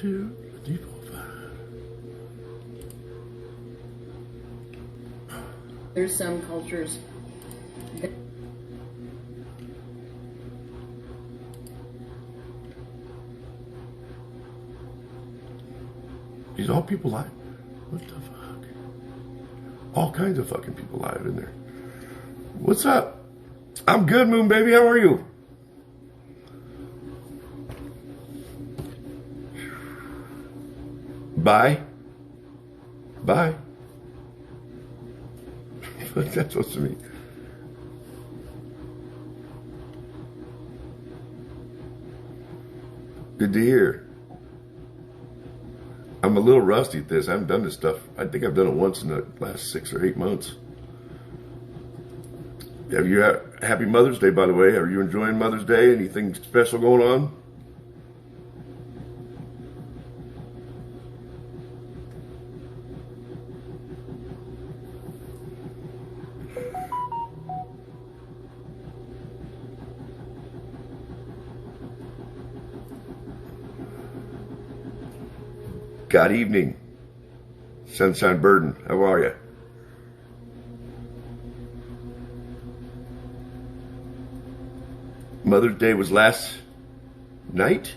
2, a 3, 4, 5. There's some cultures that These all people live. What the fuck? All kinds of fucking people live in there. What's up? I'm good, Moon Baby. How are you? Bye. Bye. What's that supposed to mean? Good to hear. I'm a little rusty at this. I haven't done this stuff. I think I've done it once in the last 6 or 8 months. Have you had Happy Mother's Day, by the way? Are you enjoying Mother's Day? Anything special going on? Good evening, Sunshine Burden. How are you? Mother's Day was last night?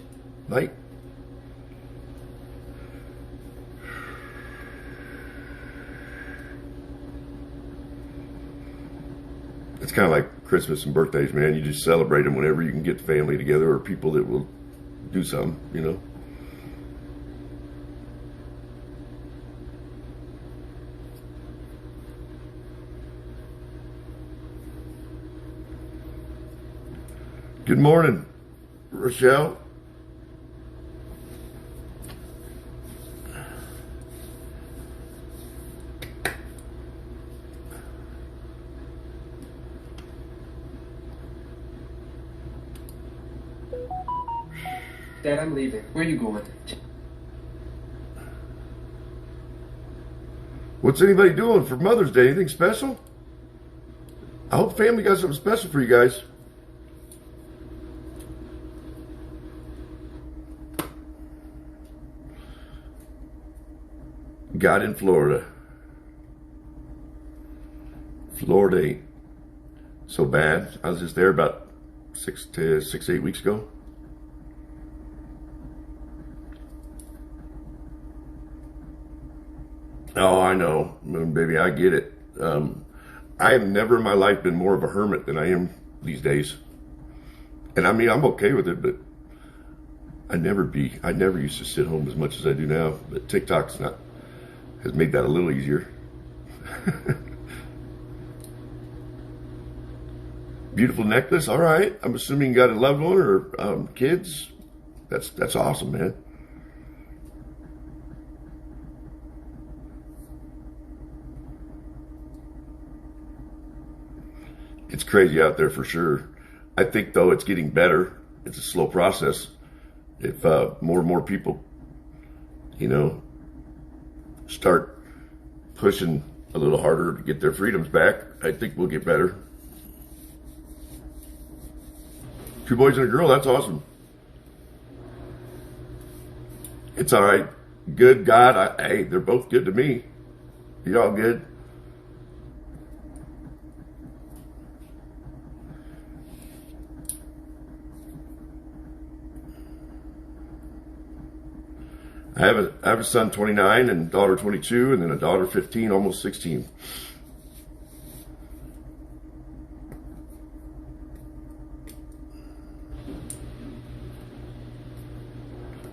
It's kind of like Christmas and birthdays, man. You just celebrate them whenever you can get the family together or people that will do something, you know. Good morning, Rochelle. Dad, I'm leaving. Where are you going? What's anybody doing for Mother's Day? Anything special? I hope family got something special for you guys. Got in Florida. Florida ain't so bad. I was just there about 8 weeks ago. Oh, I know, baby, I get it. I have never in my life been more of a hermit than I am these days. And I mean, I'm okay with it, but I never used to sit home as much as I do now. But TikTok's has made that a little easier. Beautiful necklace. All right. I'm assuming you got a loved one or kids. That's awesome, man. It's crazy out there for sure. I think though it's getting better. It's a slow process. If more and more people, you know, start pushing a little harder to get their freedoms back, I think we'll get better. 2 boys and a girl, that's awesome. It's all right. Good God, hey, they're both good to me. You all good? I have a son 29 and daughter 22 and then a daughter 15, almost 16.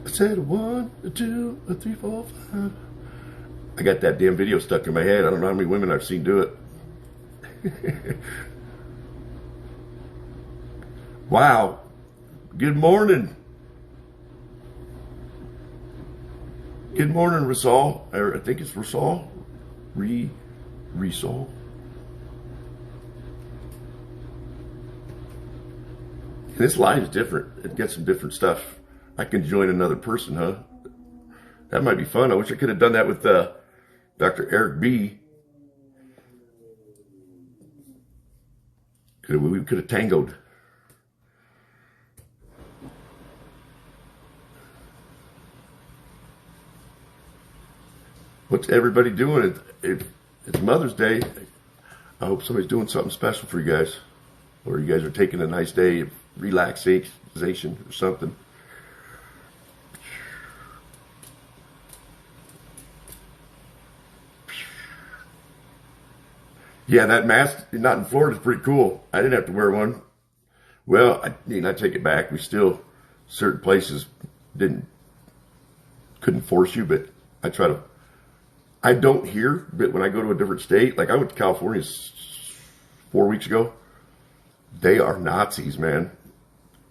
I said 1, a 2, a 3, 4, 5. I got that damn video stuck in my head. I don't know how many women I've seen do it. Wow. Good morning. Good morning, Rasol. I think it's Rasol. Resol. And this live is different. It gets some different stuff. I can join another person, huh? That might be fun. I wish I could have done that with Dr. Eric B. We could have tangoed. What's everybody doing? It's Mother's Day. I hope somebody's doing something special for you guys. Or you guys are taking a nice day of relaxation or something. Yeah, that mask not in Florida is pretty cool. I didn't have to wear one. Well, I take it back. We still, certain places couldn't force you, but I don't hear, but when I go to a different state, like I went to California 4 weeks ago, they are Nazis, man.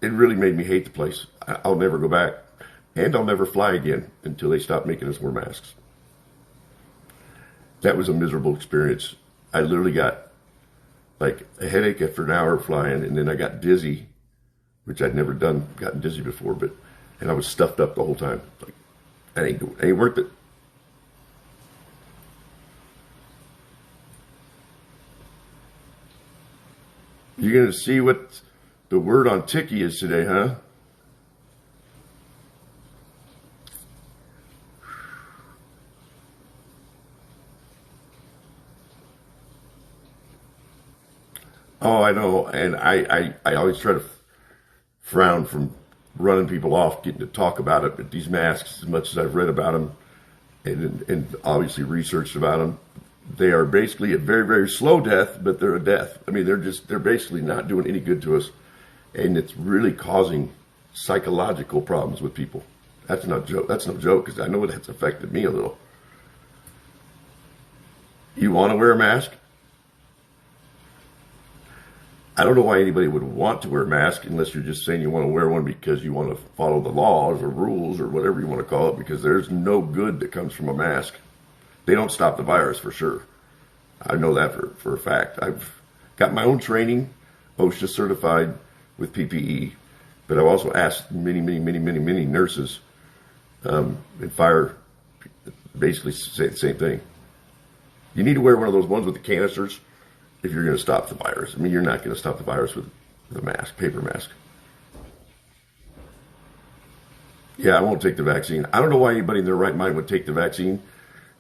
It really made me hate the place. I'll never go back, and I'll never fly again until they stop making us wear masks. That was a miserable experience. I literally got like a headache after an hour of flying, and then I got dizzy, which I'd never gotten dizzy before, and I was stuffed up the whole time. Like, that ain't worth it. You're gonna see what the word on Tiki is today, huh? Oh, I know, and I always try to frown from running people off, getting to talk about it, but these masks, as much as I've read about them and obviously researched about them, they are basically a very, very slow death, but they're a death. I mean, they're basically not doing any good to us, and it's really causing psychological problems with people. That's no joke. That's no joke, because I know it has affected me a little. You want to wear a mask? I don't know why anybody would want to wear a mask unless you're just saying you want to wear one because you want to follow the laws or rules or whatever you want to call it, because there's no good that comes from a mask. They don't stop the virus for sure. I know that for a fact. I've got my own training, OSHA certified with PPE, but I've also asked many nurses and fire basically say the same thing. You need to wear one of those ones with the canisters if you're going to stop the virus. I mean, you're not going to stop the virus with a mask, paper mask. Yeah, I won't take the vaccine. I don't know why anybody in their right mind would take the vaccine,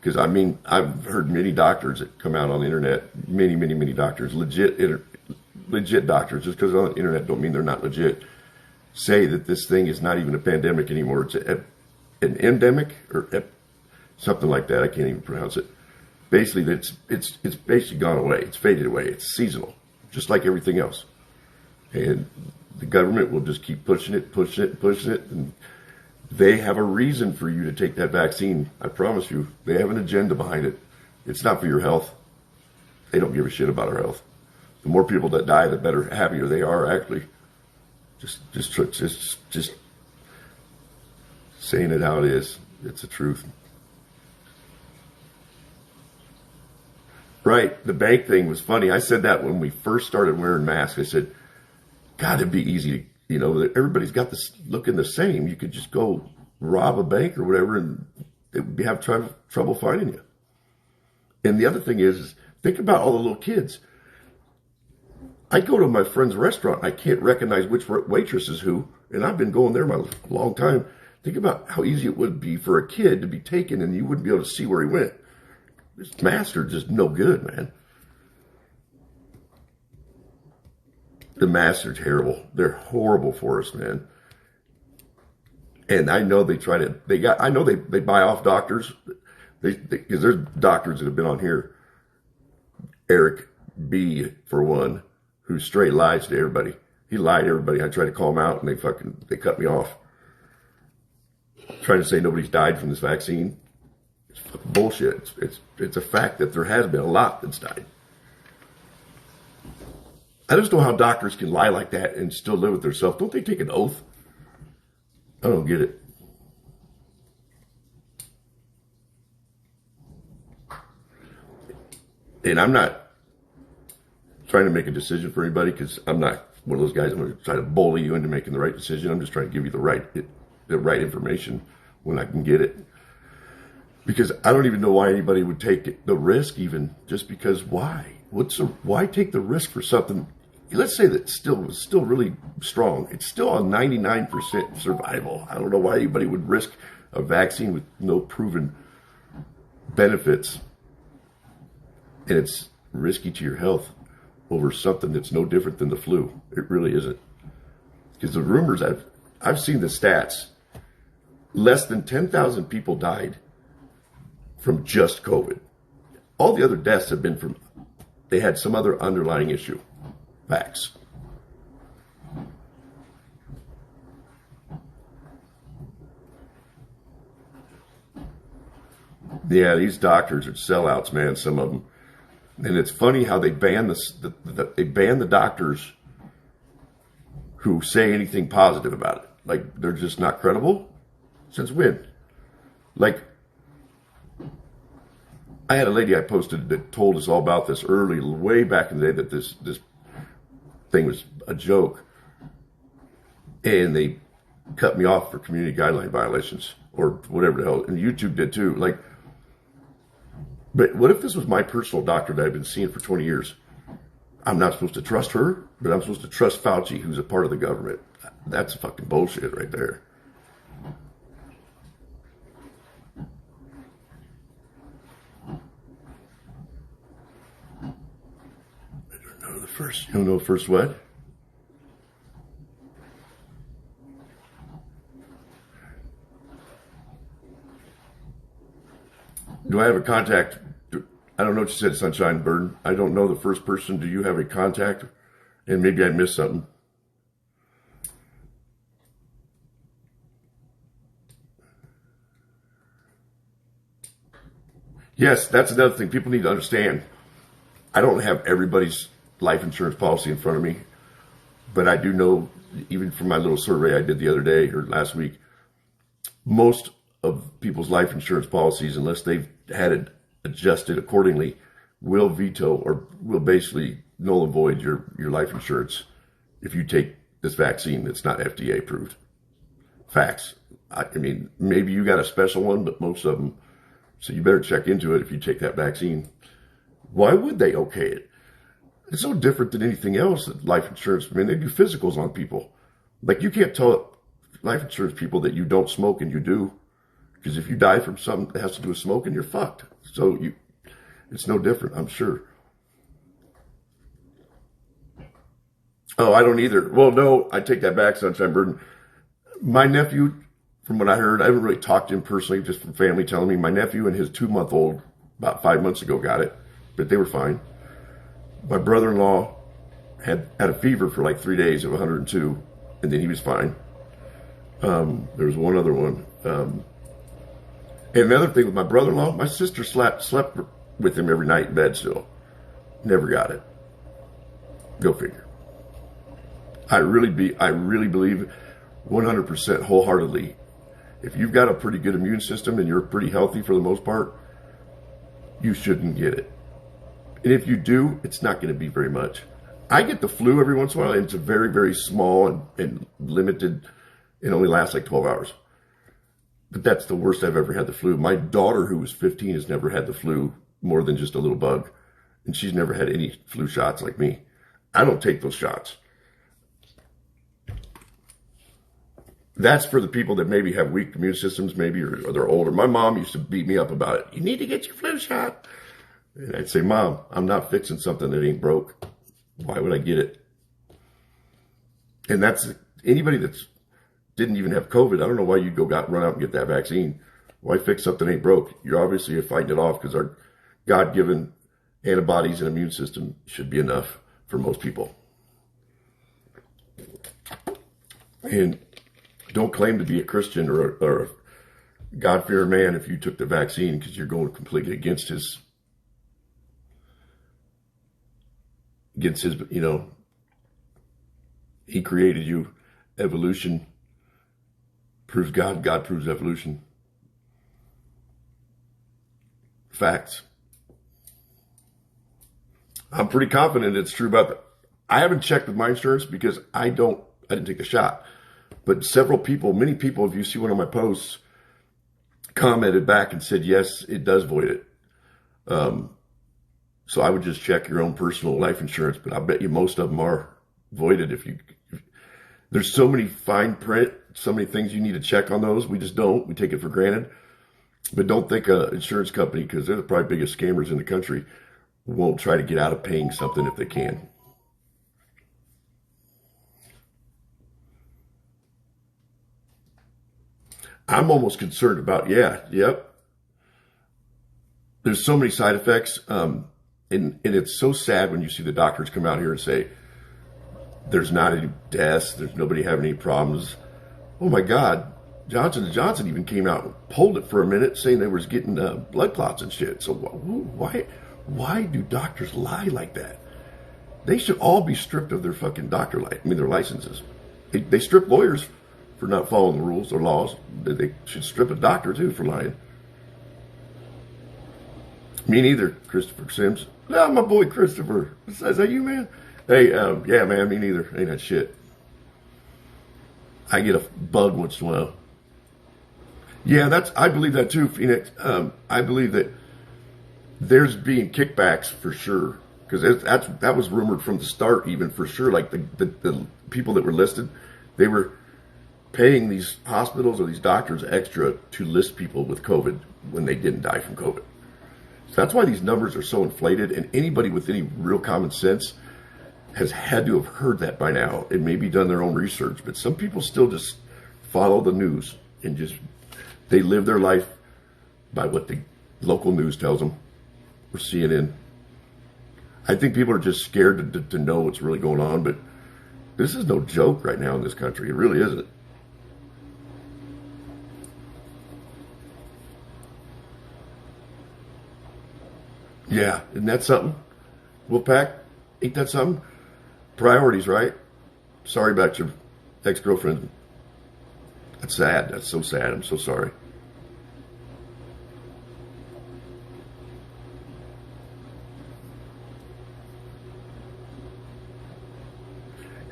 because, I mean, I've heard many doctors that come out on the internet, many doctors, legit doctors, just because they're on the internet don't mean they're not legit, say that this thing is not even a pandemic anymore. It's an endemic or something like that. I can't even pronounce it. Basically, it's basically gone away. It's faded away. It's seasonal, just like everything else. And the government will just keep pushing it, and they have a reason for you to take that vaccine. I promise you, they have an agenda behind it. It's not for your health. They don't give a shit about our health. The more people that die, the better, happier they are. Actually, just saying it how it is. It's the truth. Right, the bank thing was funny. I said that when we first started wearing masks. I said, God, it'd be easy to, everybody's got this looking the same. You could just go rob a bank or whatever, and they would have trouble finding you. And the other thing is think about all the little kids. I go to my friend's restaurant, I can't recognize which waitress is who, and I've been going there a long time. Think about how easy it would be for a kid to be taken and you wouldn't be able to see where he went. This masks are just no good, man. The masks are terrible. They're horrible for us, man. And I know they buy off doctors. Because there's doctors that have been on here. Eric B, for one, who straight lies to everybody. He lied to everybody. I tried to call him out, and they cut me off. Trying to say nobody's died from this vaccine. It's fucking bullshit. It's a fact that there has been a lot that's died. I just know how doctors can lie like that and still live with themselves. Don't they take an oath? I don't get it. And I'm not trying to make a decision for anybody, because I'm not one of those guys. I'm going to try to bully you into making the right decision. I'm just trying to give you the right information when I can get it. Because I don't even know why anybody would take the risk, even just because. Why? Why take the risk for something? Let's say that was still really strong. It's still a 99% survival. I don't know why anybody would risk a vaccine with no proven benefits, and it's risky to your health over something that's no different than the flu. It really isn't. Because the rumors, I've seen the stats. Less than 10,000 people died from just COVID. All the other deaths have been from, they had some other underlying issue. Facts. Yeah, these doctors are sellouts, man, some of them. And it's funny how they ban the doctors who say anything positive about it. Like, they're just not credible. Since when? Like, I had a lady I posted that told us all about this early, way back in the day, that this thing was a joke. And they cut me off for community guideline violations or whatever the hell. And YouTube did too. Like, but what if this was my personal doctor that I've been seeing for 20 years? I'm not supposed to trust her, but I'm supposed to trust Fauci, who's a part of the government. That's fucking bullshit right there. I don't know the first. You don't know the first what? Do I have a contact? I don't know what you said, Sunshine Bird. I don't know the first person. Do you have a contact? And maybe I missed something. Yes, that's another thing people need to understand. I don't have everybody's life insurance policy in front of me, but I do know, even from my little survey I did the other day or last week, most of people's life insurance policies, unless they've had it adjusted accordingly, will veto or will basically null and void your life insurance if you take this vaccine that's not FDA approved. Facts. I mean, maybe you got a special one, but most of them, so you better check into it if you take that vaccine. Why would they okay it? It's so different than anything else that life insurance, I mean, they do physicals on people. Like, you can't tell life insurance people that you don't smoke and you do. Because if you die from something that has to do with smoking, you're fucked. So it's no different, I'm sure. Oh, I don't either. Well, no, I take that back, Sunshine Burden. My nephew, from what I heard, I haven't really talked to him personally, just from family telling me, my nephew and his 2-month-old about 5 months ago got it, but they were fine. My brother-in-law had a fever for like 3 days of 102, and then he was fine. There was one other one. And another thing with my brother-in-law, my sister slept with him every night in bed still. Never got it. Go figure. I really believe 100% wholeheartedly, if you've got a pretty good immune system and you're pretty healthy for the most part, you shouldn't get it. And if you do, it's not going to be very much. I get the flu every once in a while, and it's a very, very small and limited. It only lasts like 12 hours. But that's the worst I've ever had the flu. My daughter, who was 15, has never had the flu more than just a little bug. And she's never had any flu shots like me. I don't take those shots. That's for the people that maybe have weak immune systems, maybe, or they're older. My mom used to beat me up about it. You need to get your flu shot. And I'd say, Mom, I'm not fixing something that ain't broke. Why would I get it? And that's anybody that's didn't even have COVID. I don't know why you'd run out and get that vaccine. Why fix something that ain't broke? You're obviously fighting it off because our God-given antibodies and immune system should be enough for most people. And don't claim to be a Christian or a God-fearing man if you took the vaccine, because you're going completely against his, you know, he created you. Evolution proves God, God proves evolution. Facts. I'm pretty confident it's true about that. I haven't checked with my insurance because I didn't take the shot. But several people, many people, if you see one of my posts, commented back and said, yes, it does void it. So I would just check your own personal life insurance, but I bet you most of them are voided. There's so many fine print, so many things you need to check on those. We just don't. We take it for granted. But don't think an insurance company, because they're the probably biggest scammers in the country, won't try to get out of paying something if they can. I'm almost concerned about, yep. There's so many side effects. And it's so sad when you see the doctors come out here and say, there's not any deaths, there's nobody having any problems. Oh my God, Johnson & Johnson even came out and pulled it for a minute saying they was getting blood clots and shit. So why do doctors lie like that? They should all be stripped of their fucking their licenses. They strip lawyers for not following the rules or laws. They should strip a doctor too for lying. Me neither, Christopher Sims. No, my boy Christopher. Is that you, man? Hey, yeah, man, me neither. Ain't that shit. I get a bug once in a while. Yeah, I believe that too, Phoenix. I believe that there's being kickbacks for sure. Because that was rumored from the start, even for sure. Like the people that were listed, they were paying these hospitals or these doctors extra to list people with COVID when they didn't die from COVID. So that's why these numbers are so inflated, and anybody with any real common sense has had to have heard that by now and maybe done their own research. But some people still just follow the news and they live their life by what the local news tells them or CNN. I think people are just scared to know what's really going on, but this is no joke right now in this country. It really isn't. Yeah, isn't that something? Wolfpack, ain't that something? Priorities, right? Sorry about your ex-girlfriend. That's sad. That's so sad. I'm so sorry.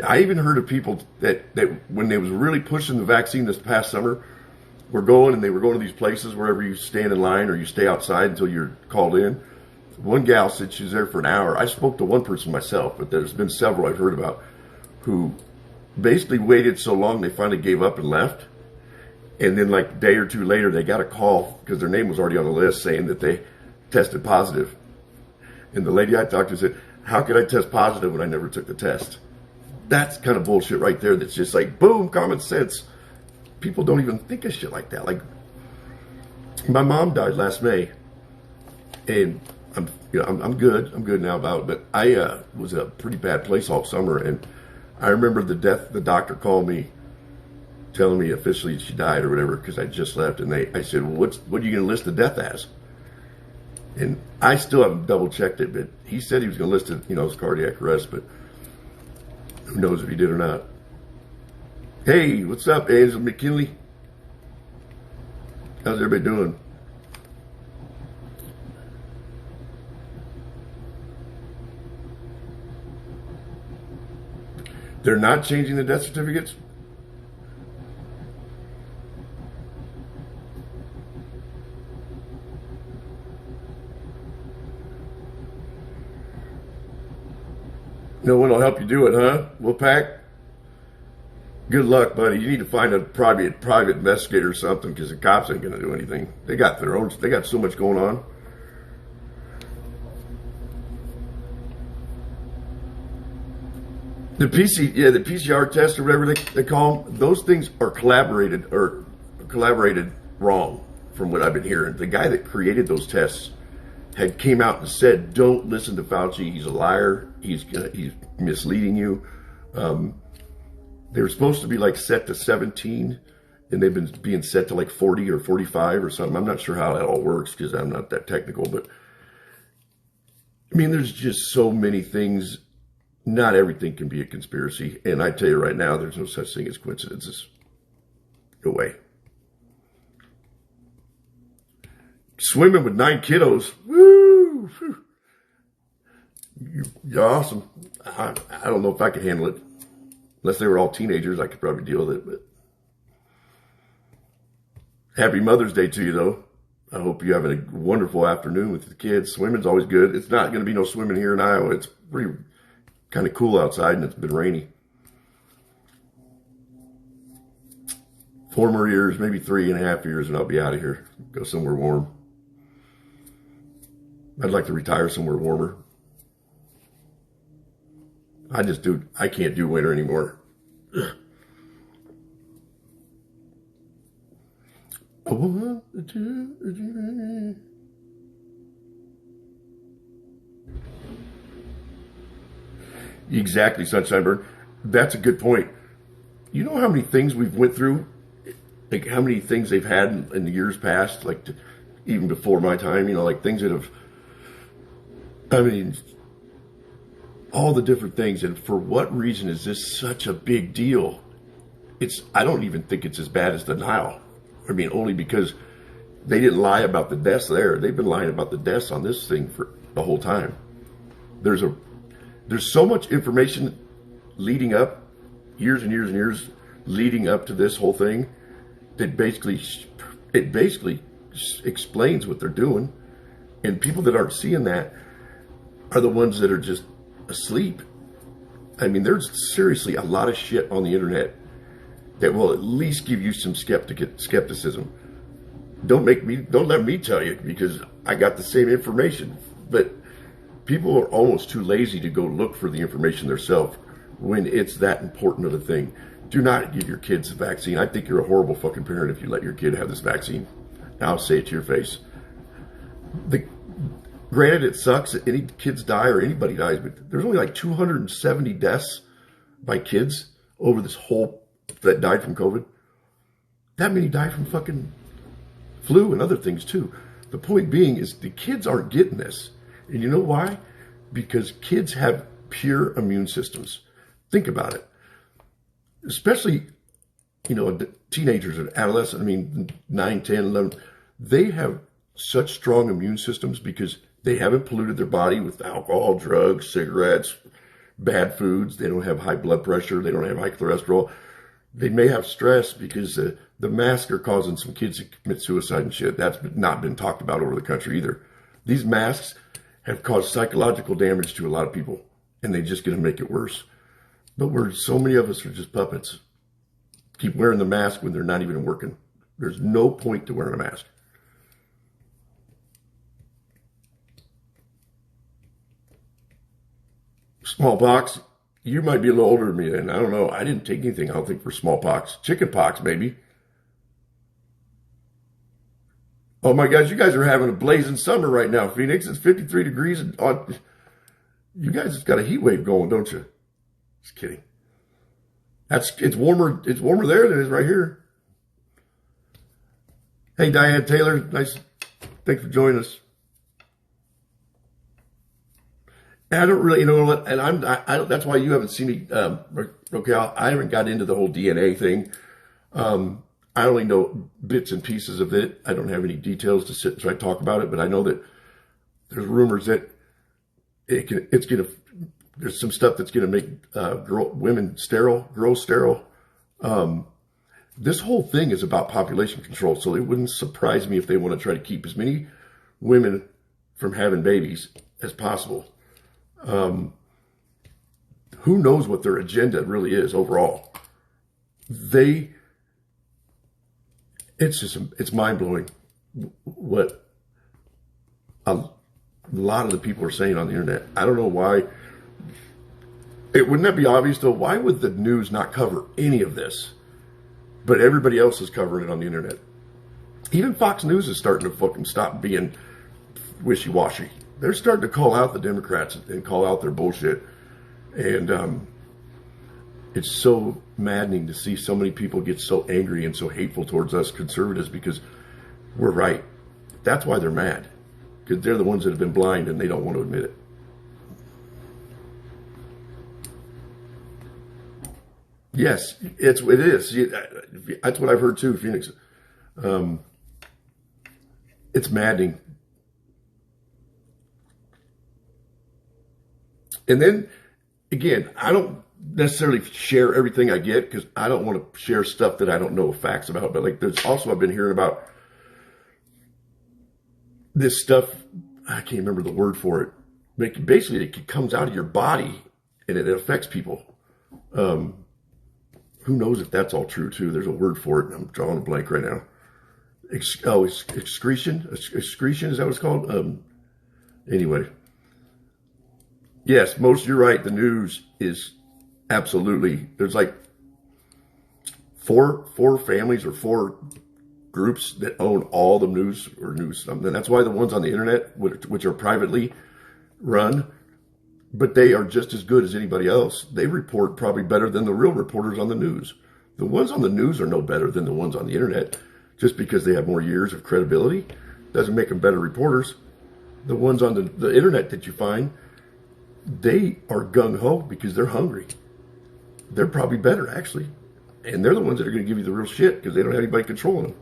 I even heard of people that when they was really pushing the vaccine this past summer, were going and they were going to these places wherever you stand in line or you stay outside until you're called in. One gal said she was there for an hour. I spoke to one person myself, but there's been several I've heard about who basically waited so long they finally gave up and left. And then like a day or two later, they got a call because their name was already on the list saying that they tested positive. And the lady I talked to said, how could I test positive when I never took the test? That's kind of bullshit right there. That's just like, boom, common sense. People don't even think of shit like that. Like, my mom died last May, and I'm good. I'm good now about it. But I was in a pretty bad place all summer, and I remember the doctor called me, telling me officially she died or whatever because I just left, and I said, well, what are you going to list the death as? And I still haven't double checked it, but he said he was going to list it, as cardiac arrest, but who knows if he did or not. Hey, what's up, Angel McKinley? How's everybody doing? They're not changing the death certificates? No one will help you do it, huh? Wolfpack? Good luck, buddy. You need to find a private investigator or something because the cops ain't going to do anything. They got so much going on. The PCR test or whatever they call them, those things are collaborated wrong from what I've been hearing. The guy that created those tests had came out and said, don't listen to Fauci. He's a liar. He's misleading you. They were supposed to be like set to 17 and they've been being set to like 40 or 45 or something. I'm not sure how that all works because I'm not that technical, but I mean, there's just so many things. Not everything can be a conspiracy. And I tell you right now, there's no such thing as coincidences. No way. Swimming with 9 kiddos. Woo! You're awesome. I don't know if I could handle it. Unless they were all teenagers, I could probably deal with it. But happy Mother's Day to you, though. I hope you have a wonderful afternoon with the kids. Swimming's always good. It's not going to be no swimming here in Iowa. It's pretty kind of cool outside, and it's been rainy. 4 more years, maybe 3.5 years, and I'll be out of here. Go somewhere warm. I'd like to retire somewhere warmer. I can't do winter anymore. Exactly, Sunshine Bird. That's a good point. You know how many things we've went through? Like how many things they've had in the years past, like even before my time, like things that have, I mean, all the different things. And for what reason is this such a big deal? I don't even think it's as bad as the Nile. I mean, only because they didn't lie about the deaths there. They've been lying about the deaths on this thing for the whole time. There's so much information leading up, years and years and years leading up to this whole thing, that basically explains what they're doing. And people that aren't seeing that are the ones that are just asleep. I mean, there's seriously a lot of shit on the internet that will at least give you some skepticism. Don't let me tell you, because I got the same information. But people are almost too lazy to go look for the information themselves when it's that important of a thing. Do not give your kids the vaccine. I think you're a horrible fucking parent if you let your kid have this vaccine. I'll say it to your face. Granted, it sucks that any kids die or anybody dies, but there's only like 270 deaths by kids over this whole that died from COVID. That many died from fucking flu and other things too. The point being is the kids aren't getting this. And you know why? Because kids have pure immune systems. Think about it. Especially, teenagers and adolescents, 9, 10, 11, they have such strong immune systems because they haven't polluted their body with alcohol, drugs, cigarettes, bad foods. They don't have high blood pressure. They don't have high cholesterol. They may have stress because the masks are causing some kids to commit suicide and shit. That's not been talked about over the country either. These masks have caused psychological damage to a lot of people, and they're just going to make it worse. But so many of us are just puppets. Keep wearing the mask when they're not even working. There's no point to wearing a mask. Smallpox, you might be a little older than me, and I don't know. I didn't take anything, I don't think, for smallpox. Chickenpox, maybe. Oh my gosh, you guys are having a blazing summer right now, Phoenix. It's 53 degrees. You guys have got a heat wave going, don't you? Just kidding. It's warmer there than it is right here. Hey, Diane Taylor, nice. Thanks for joining us. And I don't really, and I that's why you haven't seen me. Okay, I haven't got into the whole DNA thing. I only know bits and pieces of it. I don't have any details to sit and try to talk about it, but I know that there's rumors that there's some stuff that's going to make women sterile, girls sterile. This whole thing is about population control, so it wouldn't surprise me if they want to try to keep as many women from having babies as possible. Who knows what their agenda really is overall? It's mind-blowing what a lot of the people are saying on the internet. I don't know why. Wouldn't that be obvious though? Why would the news not cover any of this? But everybody else is covering it on the internet. Even Fox News is starting to fucking stop being wishy-washy. They're starting to call out the Democrats and call out their bullshit. And it's so maddening to see so many people get so angry and so hateful towards us conservatives because we're right. That's why they're mad. Because they're the ones that have been blind and they don't want to admit it. Yes, it is. That's what I've heard too, Phoenix. It's maddening. And then, again, I don't necessarily share everything I get because I don't want to share stuff that I don't know facts about. But like, there's also, I've been hearing about this stuff. I can't remember the word for it. Basically, it comes out of your body and it affects people. Who knows if that's all true too? There's a word for it, and I'm drawing a blank right now. Excretion? Excretion, is that what it's called? Anyway. Yes, you're right. The news is absolutely, there's like four families or four groups that own all the news or news. And that's why the ones on the internet, which are privately run, but they are just as good as anybody else. They report probably better than the real reporters on the news. The ones on the news are no better than the ones on the internet. Just because they have more years of credibility doesn't make them better reporters. The ones on the internet that you find, they are gung-ho because they're hungry. They're probably better, actually. And they're the ones that are going to give you the real shit because they don't have anybody controlling them.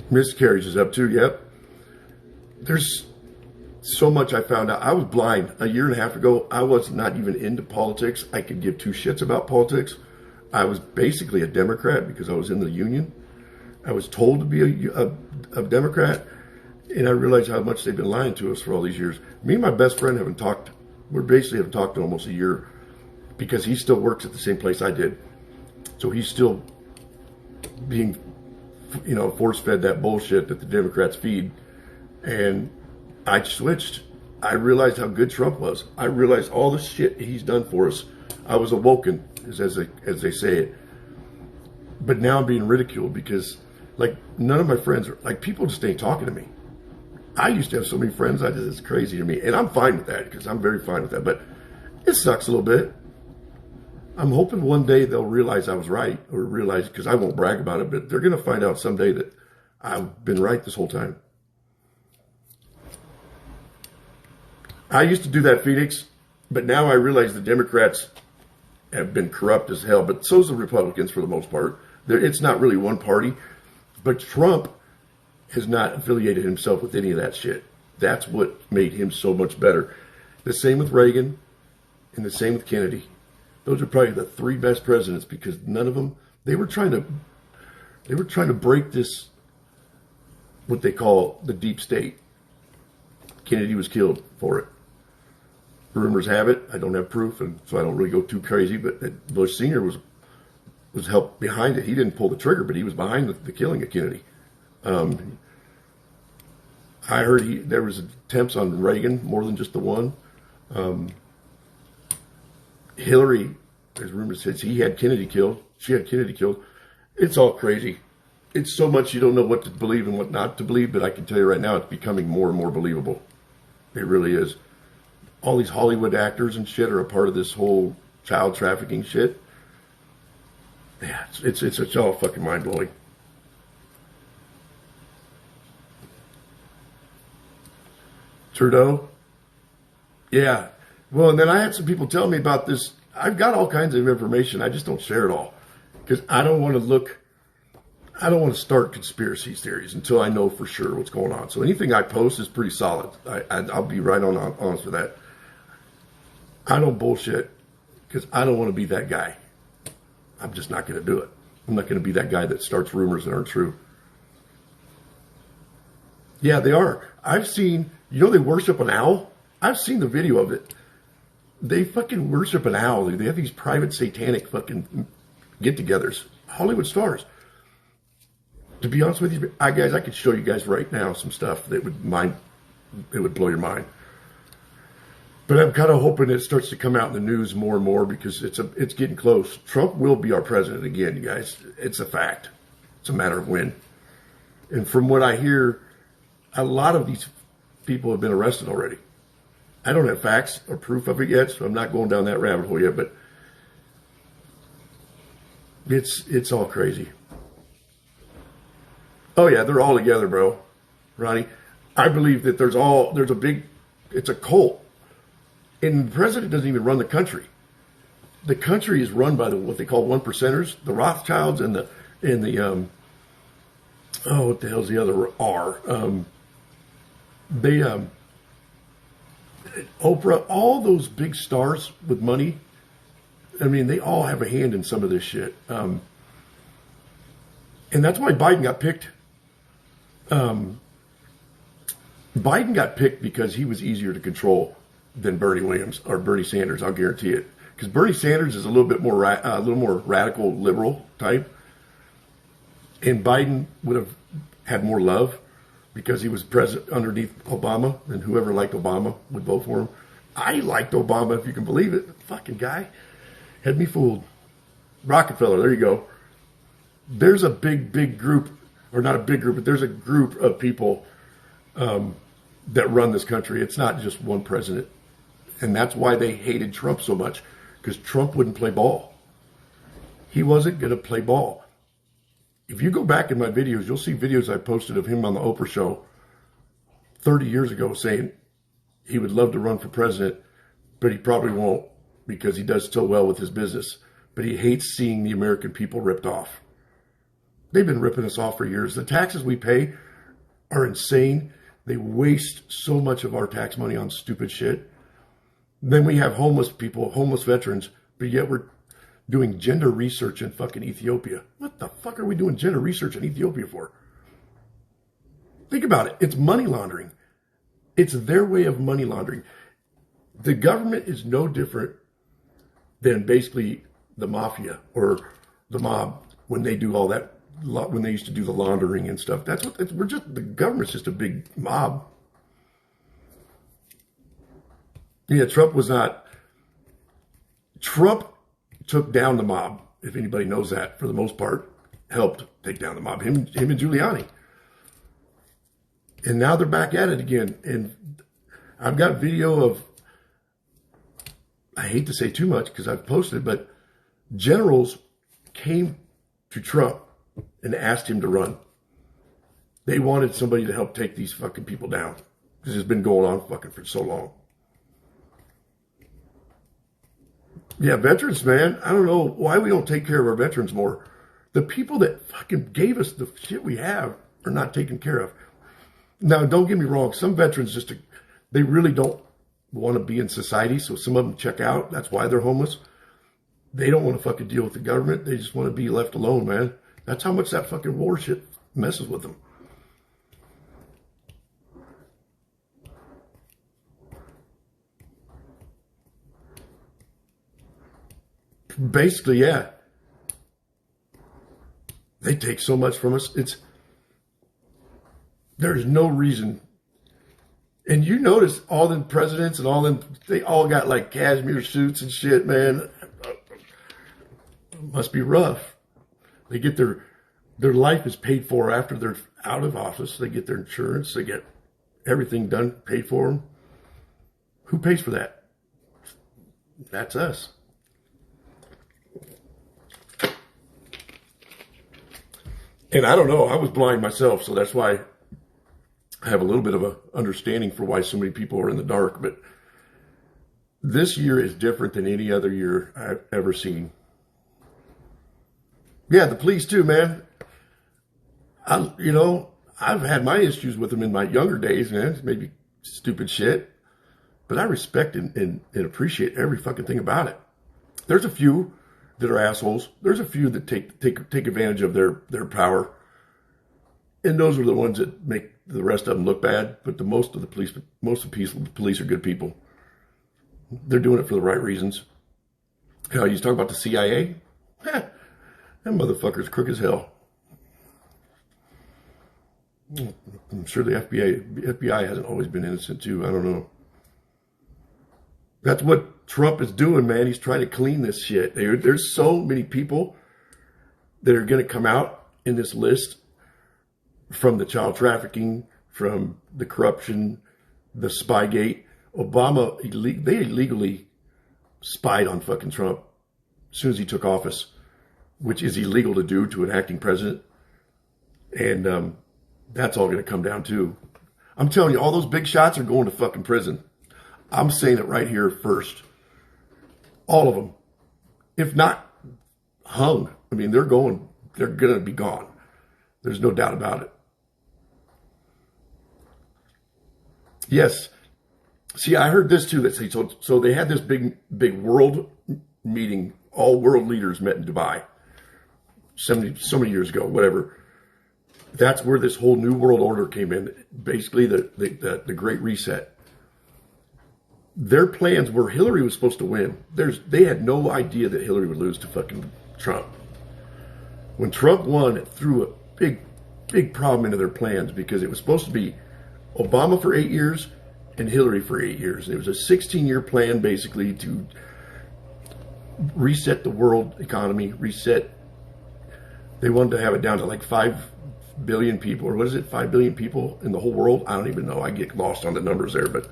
Miscarriage is up too, yep. There's so much I found out. I was blind a year and a half ago. I was not even into politics. I could give two shits about politics. I was basically a Democrat because I was in the union. I was told to be a Democrat, and I realized how much they've been lying to us for all these years. Me and my best friend haven't talked. We basically haven't talked in almost a year because he still works at the same place I did. So he's still being, force-fed that bullshit that the Democrats feed. And I switched. I realized how good Trump was. I realized all the shit he's done for us. I was awoken, as they say it. But now I'm being ridiculed because, none of my friends are, people just ain't talking to me. I used to have so many friends, it's crazy to me. And I'm fine with that because I'm very fine with that. But it sucks a little bit. I'm hoping one day they'll realize I was right, or realize, because I won't brag about it, but they're going to find out someday that I've been right this whole time. I used to do that, Phoenix, but now I realize the Democrats have been corrupt as hell, but so's the Republicans for the most part. It's not really one party, but Trump has not affiliated himself with any of that shit. That's what made him so much better. The same with Reagan and the same with Kennedy. Those are probably the three best presidents because none of them, they were trying to break this, what they call the deep state. Kennedy was killed for it. Rumors have it, I don't have proof, and so I don't really go too crazy, but Bush Sr. was helped behind it. He didn't pull the trigger, but he was behind the killing of Kennedy. I heard there was attempts on Reagan, more than just the one. Hillary, there's rumors says he had Kennedy killed. She had Kennedy killed. It's all crazy. It's so much you don't know what to believe and what not to believe, but I can tell you right now it's becoming more and more believable. It really is. All these Hollywood actors and shit are a part of this whole child trafficking shit. Yeah, it's all fucking mind-blowing. Trudeau? Yeah. Well, and then I had some people tell me about this. I've got all kinds of information. I just don't share it all. Because I don't want to start conspiracy theories until I know for sure what's going on. So anything I post is pretty solid. I'll be right on honest with that. I don't bullshit because I don't want to be that guy. I'm just not going to do it. I'm not going to be that guy that starts rumors that aren't true. Yeah, they are. I've seen, they worship an owl. I've seen the video of it. They fucking worship an owl. They have these private satanic fucking get-togethers. Hollywood stars. To be honest with you, guys, I could show you guys right now some stuff that would blow your mind. But I'm kind of hoping it starts to come out in the news more and more because it's getting close. Trump will be our president again, you guys. It's a fact. It's a matter of when. And from what I hear, a lot of these people have been arrested already. I don't have facts or proof of it yet, so I'm not going down that rabbit hole yet, but it's all crazy. Oh yeah, they're all together, bro. Ronnie, I believe that it's a cult. And the president doesn't even run the country. The country is run by what they call one percenters, the Rothschilds and the what the hell's the other R? Oprah, all those big stars with money. I mean, they all have a hand in some of this shit. And that's why Biden got picked. Biden got picked because he was easier to control than Bernie Sanders. I'll guarantee it. because Bernie Sanders is a little bit more a little more radical liberal type, and Biden would have had more love because he was president underneath Obama, and whoever liked Obama would vote for him. I liked Obama, if you can believe it. The fucking guy had me fooled. Rockefeller, there you go. There's a big group, or not a big group, but there's a group of people that run this country. It's not just one president. And that's why they hated Trump so much, because Trump wouldn't play ball. He wasn't going to play ball. If you go back in my videos, you'll see videos I posted of him on the Oprah show 30 years ago saying he would love to run for president, but he probably won't because he does so well with his business. But he hates seeing the American people ripped off. They've been ripping us off for years. The taxes we pay are insane. They waste so much of our tax money on stupid shit. Then we have homeless people, homeless veterans, but yet we're doing gender research in fucking Ethiopia. What the fuck are we doing gender research in Ethiopia for? Think about it. It's money laundering. It's their way of money laundering. The government is no different than basically the mafia or the mob when they do all that, when they used to do the laundering and stuff. That's what the government's just a big mob. Yeah, Trump took down the mob, if anybody knows that, for the most part, helped take down the mob, him and Giuliani. And now they're back at it again. And I've got video of, I hate to say too much because I've posted, but generals came to Trump and asked him to run. They wanted somebody to help take these fucking people down because it's been going on fucking for so long. Yeah, veterans, man. I don't know why we don't take care of our veterans more. The people that fucking gave us the shit we have are not taken care of. Now, don't get me wrong. Some veterans they really don't want to be in society. So some of them check out. That's why they're homeless. They don't want to fucking deal with the government. They just want to be left alone, man. That's how much that fucking war shit messes with them. Basically, yeah. They take so much from us. There's no reason. And you notice all the presidents and all them, they all got like cashmere suits and shit, man. It must be rough. They get their life is paid for after they're out of office. They get their insurance. They get everything done, paid for them. Who pays for that? That's us. And I don't know, I was blind myself, so that's why I have a little bit of an understanding for why so many people are in the dark. But this year is different than any other year I've ever seen. Yeah, the police too, man. I've had my issues with them in my younger days, man. Maybe stupid shit. But I respect and appreciate every fucking thing about it. There's a few that are assholes. There's a few that take advantage of their power. And those are the ones that make the rest of them look bad. But most of the police are good people. They're doing it for the right reasons. Hell, you talk about the CIA? That motherfucker's crook as hell. I'm sure the FBI hasn't always been innocent too. I don't know. That's what Trump is doing, man. He's trying to clean this shit. There's so many people that are going to come out in this list from the child trafficking, from the corruption, the Spygate. Obama, they illegally spied on fucking Trump as soon as he took office, which is illegal to do to an acting president. And that's all going to come down too. I'm telling you, all those big shots are going to fucking prison. I'm saying it right here first. All of them. If not hung. I mean, they're going to be gone. There's no doubt about it. Yes. See, I heard this too. That so they had this big world meeting. All world leaders met in Dubai. So many years ago, whatever. That's where this whole new world order came in. Basically, the Great Reset. their plans were Hillary was supposed to win. They had no idea that Hillary would lose to fucking Trump. When Trump won, it threw a big problem into their plans because it was supposed to be Obama for 8 years and Hillary for 8 years. It was a 16-year plan basically to reset the world economy, They wanted to have it down to like 5 billion people, or what is it, 5 billion people in the whole world? I don't even know. I get lost on the numbers there, but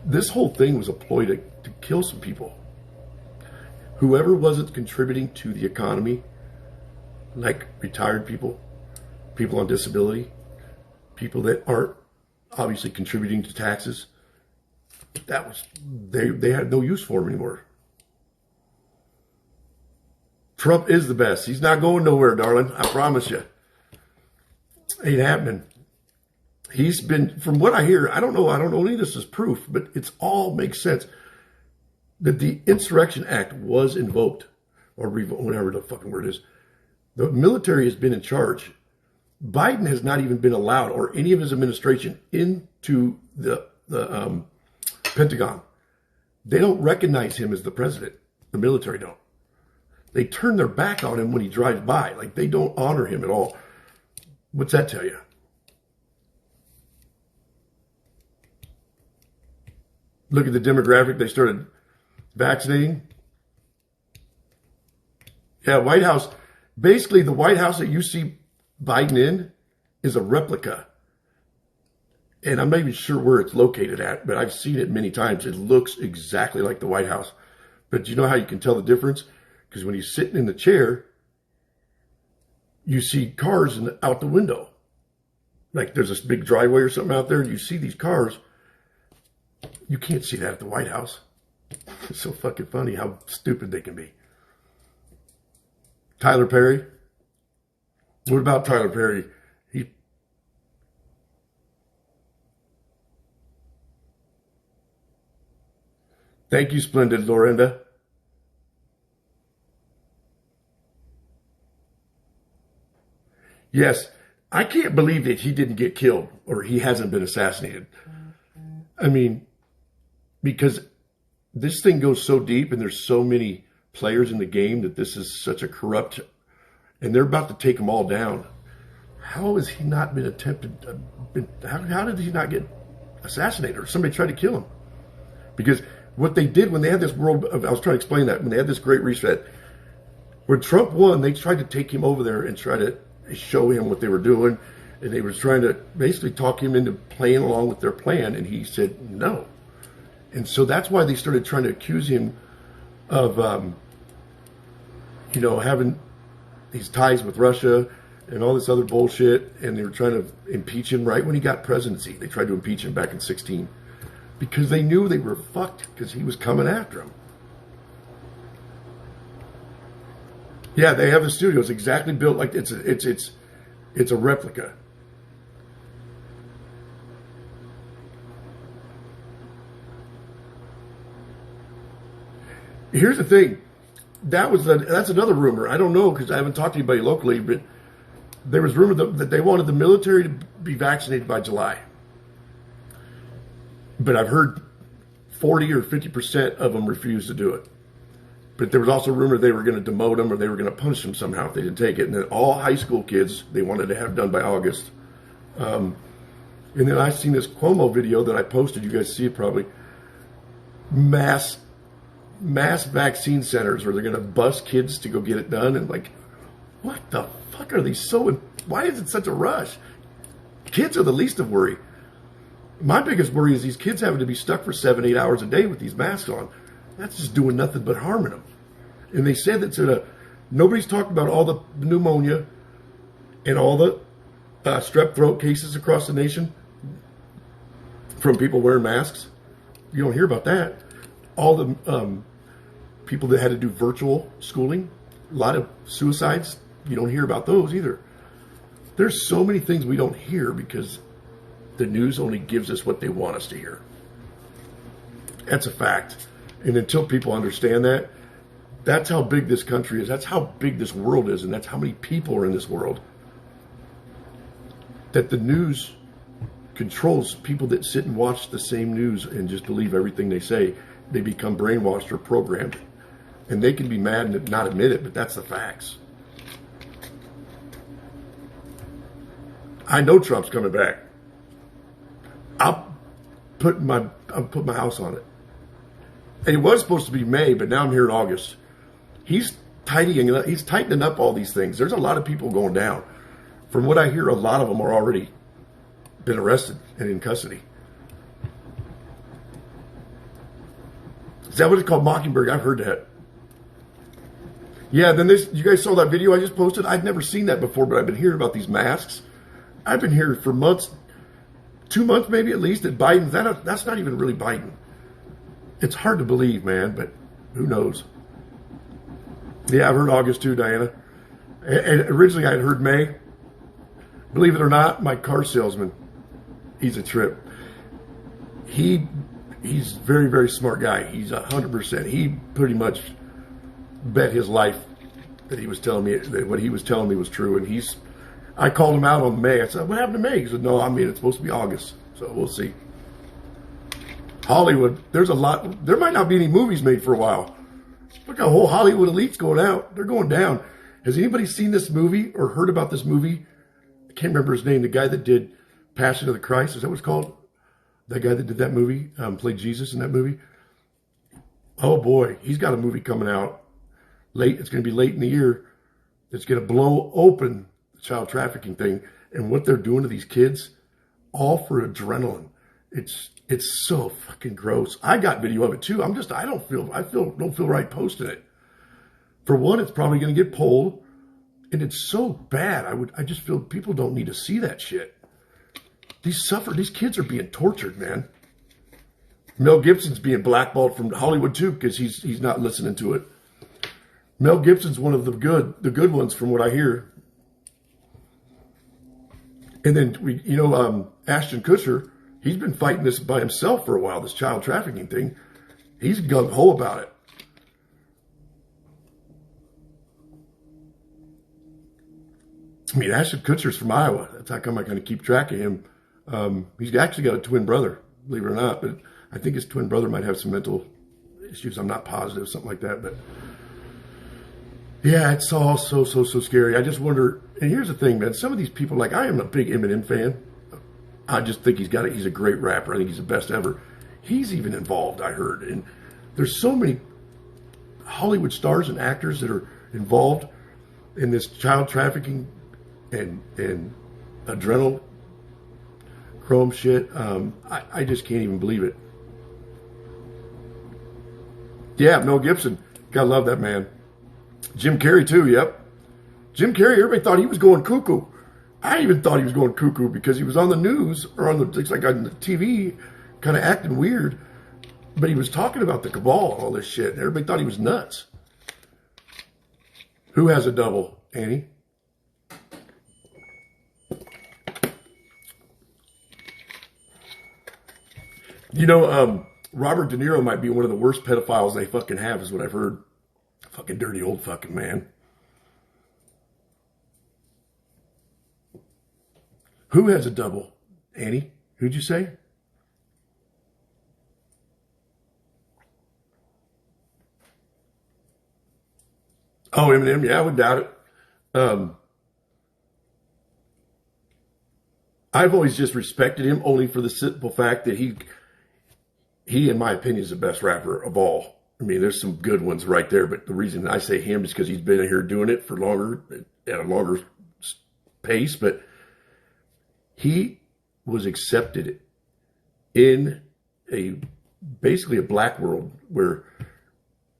this whole thing was a ploy to kill some people. Whoever wasn't contributing to the economy, like retired people, people on disability, people that aren't obviously contributing to taxes, they had no use for them anymore. Trump is the best. He's not going nowhere, darling. I promise you. Ain't happening. He's been, from what I hear, I don't know any of this is proof, but it's all makes sense that the Insurrection Act was invoked, or whatever the fucking word is. The military has been in charge. Biden has not even been allowed, or any of his administration, into the Pentagon. They don't recognize him as the president. The military don't. They turn their back on him when he drives by. Like, they don't honor him at all. What's that tell you? Look at the demographic. They started vaccinating. Yeah, White House. Basically, the White House that you see Biden in is a replica. And I'm not even sure where it's located at, but I've seen it many times. It looks exactly like the White House. But you know how you can tell the difference? Because when he's sitting in the chair, you see cars out the window. Like there's this big driveway or something out there, and you see these cars. You can't see that at the White House. It's so fucking funny how stupid they can be. Tyler Perry. What about Tyler Perry? Thank you, Splendid Lorinda. Yes, I can't believe that he didn't get killed or he hasn't been assassinated. I mean, because this thing goes so deep and there's so many players in the game that this is such a corrupt, and they're about to take them all down. How has he not been attempted? How did he not get assassinated or somebody tried to kill him? Because what they did when they had this world, I was trying to explain that, when they had this great reset, when Trump won, they tried to take him over there and try to show him what they were doing. And they were trying to basically talk him into playing along with their plan. And he said no. And so that's why they started trying to accuse him of, having these ties with Russia and all this other bullshit. And they were trying to impeach him right when he got presidency. They tried to impeach him back in 2016 because they knew they were fucked because he was coming after them. Yeah, they have the studios exactly built like it's a replica. Here's the thing. That's another rumor. I don't know because I haven't talked to anybody locally, but there was rumor that they wanted the military to be vaccinated by July. But I've heard 40 or 50% of them refused to do it. But there was also rumor they were going to demote them or they were going to punish them somehow if they didn't take it. And then all high school kids, they wanted to have done by August. And then I seen this Cuomo video that I posted. You guys see it probably. Mass vaccine centers where they're going to bus kids to go get it done. And like, what the fuck are these why is it such a rush? Kids are the least of worry. My biggest worry is these kids having to be stuck for 7-8 hours a day with these masks on. That's just doing nothing but harming them. And they said that nobody's talked about all the pneumonia and all the strep throat cases across the nation from people wearing masks. You don't hear about that. All the people that had to do virtual schooling, a lot of suicides, you don't hear about those either. There's so many things we don't hear because the news only gives us what they want us to hear. That's a fact. And until people understand that, that's how big this country is. That's how big this world is. And that's how many people are in this world. That the news controls people that sit and watch the same news and just believe everything they say. They become brainwashed or programmed. And they can be mad and not admit it, but that's the facts. I know Trump's coming back. I'll put my house on it. And it was supposed to be May, but now I'm here in August. He's tightening up all these things. There's a lot of people going down. From what I hear, a lot of them are already been arrested and in custody. Is that what it's called? Mockingbird? I've heard that. Yeah, then you guys saw that video I just posted? I'd never seen that before, but I've been hearing about these masks. I've been hearing for months, 2 months maybe at least, that Biden, that's not even really Biden. It's hard to believe, man, but who knows? Yeah, I've heard August too, Diana. And originally I had heard May. Believe it or not, my car salesman, he's a trip. He's a very, very smart guy. He's 100%. He pretty much bet his life that he was telling me, that what he was telling me was true. And I called him out on May. I said, what happened to May? He said, no, I mean, it's supposed to be August. So we'll see. Hollywood, there's a lot. There might not be any movies made for a while. Look, a whole Hollywood elite's going out. They're going down. Has anybody seen this movie or heard about this movie? I can't remember his name. The guy that did Passion of the Christ. Is that what it's called? That guy that did that movie, played Jesus in that movie. Oh boy, he's got a movie coming out late. It's going to be late in the year. It's going to blow open the child trafficking thing and what they're doing to these kids, all for adrenaline. It's so fucking gross. I got video of it too. I don't feel right posting it. For one, it's probably going to get pulled, and it's so bad. I just feel people don't need to see that shit. These kids are being tortured, man. Mel Gibson's being blackballed from Hollywood too because he's not listening to it. Mel Gibson's one of the good ones from what I hear. And then Ashton Kutcher, he's been fighting this by himself for a while, this child trafficking thing. He's gung-ho about it. I mean, Ashton Kutcher's from Iowa. That's how come I kind of keep track of him. He's actually got a twin brother, believe it or not. But I think his twin brother might have some mental issues. I'm not positive, something like that. But yeah, it's all so scary. I just wonder, and here's the thing, man. Some of these people, like I am a big Eminem fan. I just think he's a great rapper. I think he's the best ever. He's even involved, I heard. And there's so many Hollywood stars and actors that are involved in this child trafficking and adrenal chrome shit. I just can't even believe it. Yeah, Mel Gibson. Gotta love that man. Jim Carrey too, yep. Jim Carrey, everybody thought he was going cuckoo. I even thought he was going cuckoo because he was on the news or on the TV kind of acting weird. But he was talking about the cabal and all this shit. And everybody thought he was nuts. Who has a double, Annie? Robert De Niro might be one of the worst pedophiles they fucking have, is what I've heard. Fucking dirty old fucking man. Who has a double? Annie? Who'd you say? Oh, Eminem. Yeah, I would doubt it. I've always just respected him only for the simple fact that he, in my opinion, is the best rapper of all. I mean, there's some good ones right there, but the reason I say him is because he's been here doing it for longer, at a longer pace, but he was accepted in basically a black world where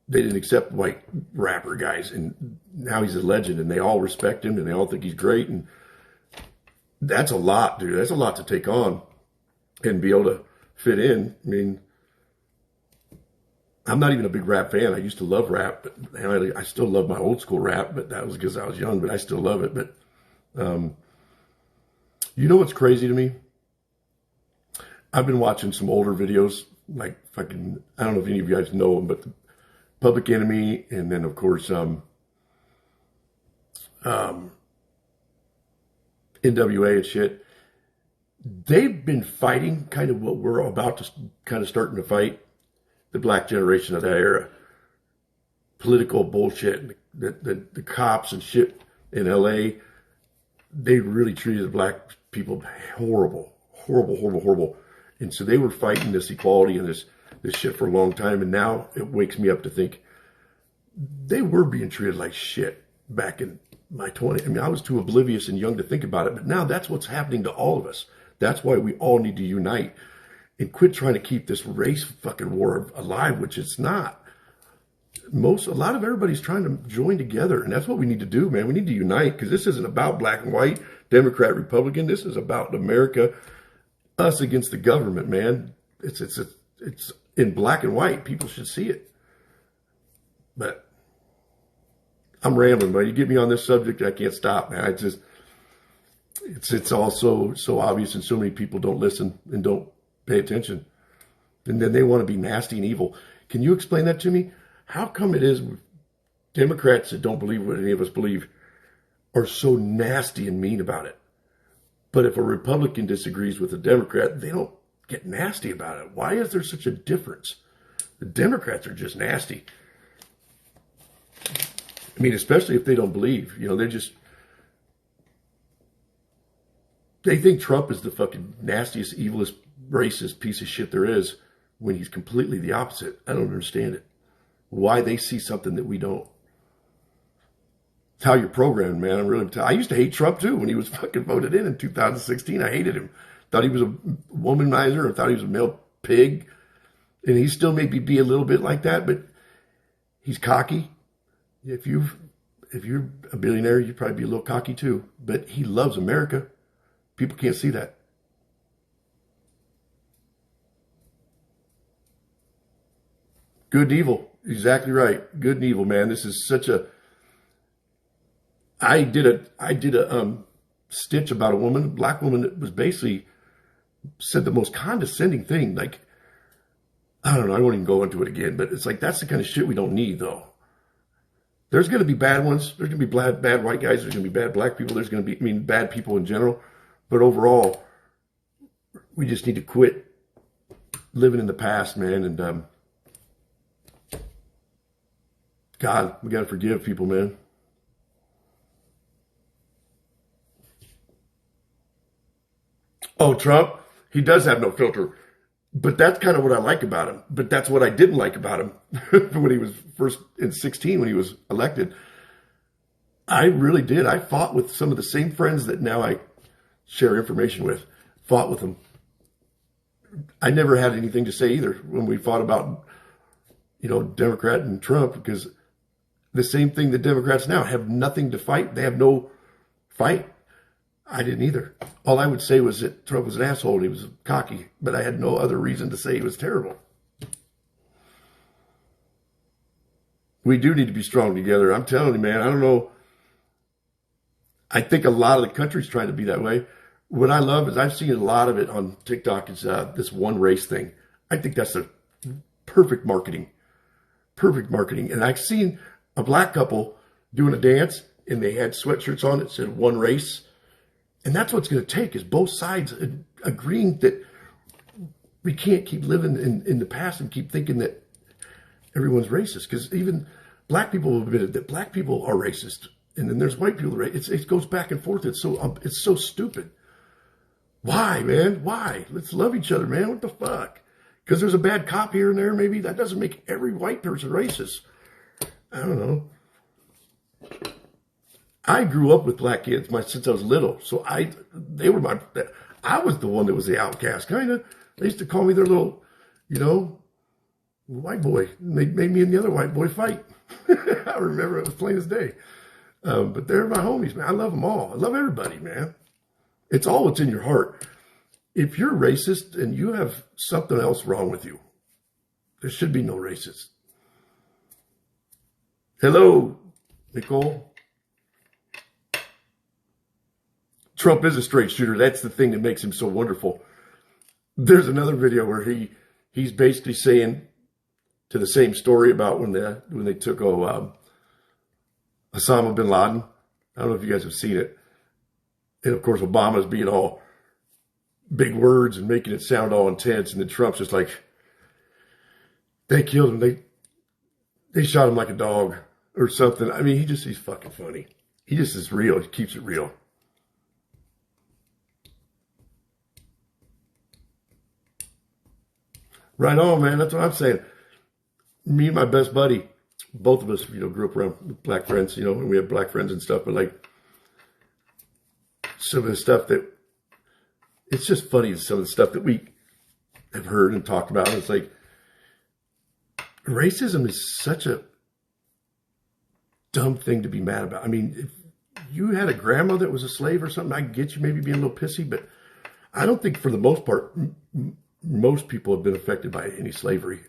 they didn't accept white rapper guys, and now he's a legend, and they all respect him, and they all think he's great, and that's a lot, dude. That's a lot to take on and be able to fit in. I mean, I'm not even a big rap fan. I used to love rap, but I still love my old school rap, but that was because I was young, but I still love it. But you know what's crazy to me? I've been watching some older videos, like fucking, I don't know if any of you guys know them, but Public Enemy, and then of course NWA and shit. they've been fighting kind of what we're about to kind of starting to fight, the black generation of that era. Political bullshit, the cops and shit in LA, they really treated the black people horrible. And so they were fighting this equality and this shit for a long time. And now it wakes me up to think they were being treated like shit back in my 20s. I mean, I was too oblivious and young to think about it, but now that's what's happening to all of us. That's why we all need to unite and quit trying to keep this race fucking war alive, which it's not. A lot of everybody's trying to join together, and that's what we need to do, man. We need to unite, because this isn't about black and white, Democrat, Republican. This is about America, us against the government, man. It's in black and white. People should see it. But I'm rambling, but you get me on this subject, I can't stop, man. It's all so obvious, and so many people don't listen and don't pay attention. And then they want to be nasty and evil. Can you explain that to me? How come it is Democrats that don't believe what any of us believe are so nasty and mean about it? But if a Republican disagrees with a Democrat, they don't get nasty about it. Why is there such a difference? The Democrats are just nasty. I mean, especially if they don't believe. You know, they think Trump is the fucking nastiest, evilest, racist piece of shit there is, when he's completely the opposite. I don't understand it. Why they see something that we don't. It's how you're programmed, man. I used to hate Trump too when he was fucking voted in 2016. I hated him. Thought he was a womanizer. I thought he was a male pig. And he still maybe be a little bit like that, but he's cocky. If you're a billionaire, you'd probably be a little cocky too. But he loves America. People can't see that. Good and evil. Exactly right. Good and evil, man. This is such a. I did a stitch about a black woman that was basically said the most condescending thing. Like, I don't know. I won't even go into it again, but it's like, that's the kind of shit we don't need, though. There's going to be bad ones. There's going to be bad white guys. There's going to be bad black people. There's going to be, bad people in general. But overall, we just need to quit living in the past, man. And God, we got to forgive people, man. Oh, Trump, he does have no filter. But that's kind of what I like about him. But that's what I didn't like about him when he was first in 16, when he was elected. I really did. I fought with some of the same friends that now I share information with. Fought with them. I never had anything to say either when we fought about, Democrat and Trump, because the same thing the Democrats now have nothing to fight. They have no fight. I didn't either. All I would say was that Trump was an asshole and he was cocky, but I had no other reason to say he was terrible. We do need to be strong together. I'm telling you, man, I don't know. I think a lot of the country's trying to be that way. What I love is I've seen a lot of it on TikTok. Is this one race thing. I think that's the perfect marketing. Perfect marketing. And I've seen a black couple doing a dance and they had sweatshirts on that said one race. And that's what's going to take, is both sides agreeing that we can't keep living in the past and keep thinking that everyone's racist. Because even black people have admitted that black people are racist. And then there's white people that are racist. It goes back and forth. It's so stupid. Why, man? Why? Let's love each other, man. What the fuck? Because there's a bad cop here and there, maybe that doesn't make every white person racist. I don't know. I grew up with black kids since I was little. So I was the one that was the outcast, kind of. They used to call me their little, white boy. And they made me and the other white boy fight. I remember it was plain as day. But they're my homies, man. I love them all. I love everybody, man. It's all what's in your heart. If you're racist and you have something else wrong with you, there should be no racist. Hello, Nicole. Trump is a straight shooter. That's the thing that makes him so wonderful. There's another video where he's basically saying to the same story about when they took Osama bin Laden. I don't know if you guys have seen it. And of course, Obama's being all, big words and making it sound all intense. And then Trump's just like, they killed him. They shot him like a dog or something. I mean, he's fucking funny. He just is real. He keeps it real. Right on, man. That's what I'm saying. Me and my best buddy, both of us, grew up around black friends, and we have black friends and stuff, but like some of the stuff that, it's just funny, some of the stuff that we have heard and talked about. It's like, racism is such a dumb thing to be mad about. I mean, if you had a grandma that was a slave or something, I get you maybe being a little pissy, but I don't think for the most part, most people have been affected by any slavery.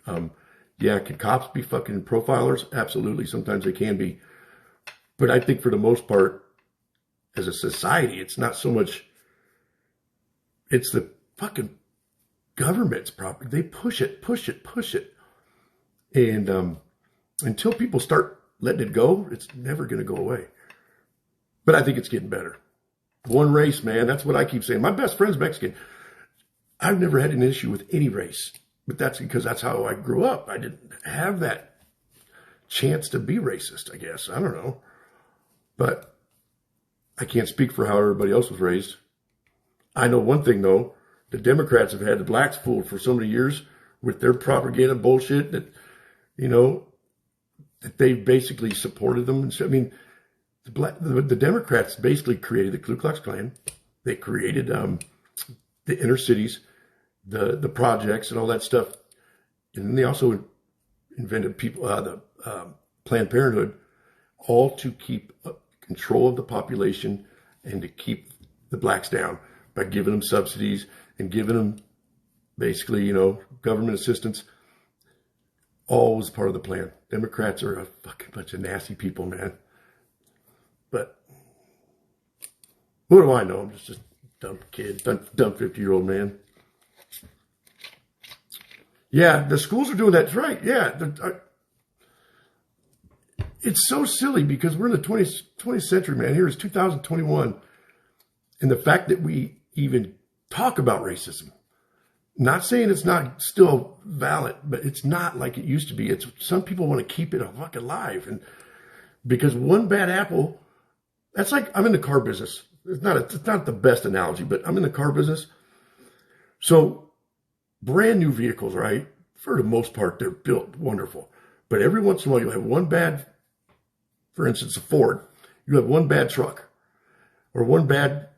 Yeah, can cops be fucking profilers? Absolutely. Sometimes they can be. But I think for the most part, as a society, it's not so much, it's the fucking government's property. They push it. And until people start letting it go, it's never going to go away. But I think it's getting better. One race, man. That's what I keep saying. My best friend's Mexican. I've never had an issue with any race, but that's because that's how I grew up. I didn't have that chance to be racist, I guess. I don't know. But I can't speak for how everybody else was raised. I know one thing, though. The Democrats have had the blacks fooled for so many years with their propaganda bullshit that, that they basically supported them. And so, I mean, the Democrats basically created the Ku Klux Klan. They created the inner cities, the projects and all that stuff. And then they also invented the Planned Parenthood, all to keep control of the population and to keep the blacks down by giving them subsidies and giving them basically, government assistance. All was part of the plan. Democrats are a fucking bunch of nasty people, man. But what do I know? I'm just a dumb kid, dumb 50-year-old man. Yeah, the schools are doing that. That's right. Yeah. It's so silly because we're in the 20th century, man. Here is 2021. And the fact that we even talk about racism, not saying it's not still valid, but it's not like it used to be. It's some people want to keep it fucking alive. And because one bad apple, that's like, I'm in the car business. It's not the best analogy, but I'm in the car business. So brand new vehicles, right? For the most part, they're built wonderful. But every once in a while, you'll have one bad, for instance, a Ford. You have one bad truck or one bad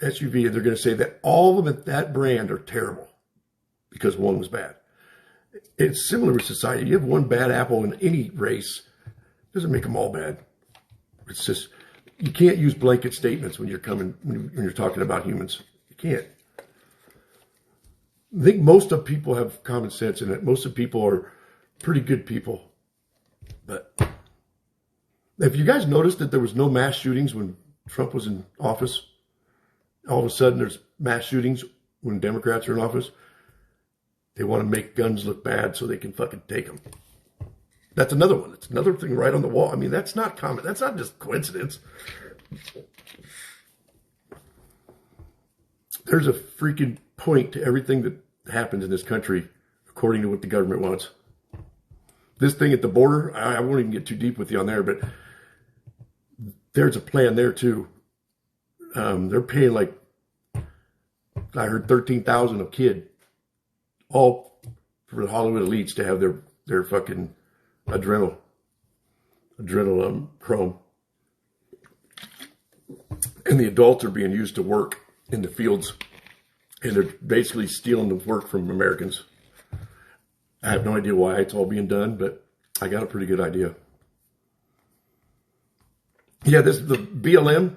SUV, and they're going to say that all of them at that brand are terrible because one was bad. It's similar with society. You have one bad apple in any race, it doesn't make them all bad. It's just, you can't use blanket statements when you're talking about humans. You can't. I think most of people have common sense in it. Most of people are pretty good people. But have you guys noticed that there was no mass shootings when Trump was in office? All of a sudden there's mass shootings when Democrats are in office. They want to make guns look bad so they can fucking take them. That's another one. It's another thing right on the wall. I mean, that's not common. That's not just coincidence. There's a freaking point to everything that happens in this country according to what the government wants. This thing at the border, I won't even get too deep with you on there, but there's a plan there too. They're paying like, I heard $13,000 a kid, all for the Hollywood elites to have their fucking adrenal chrome. And the adults are being used to work in the fields, and they're basically stealing the work from Americans. I have no idea why it's all being done, but I got a pretty good idea. Yeah, this the BLM.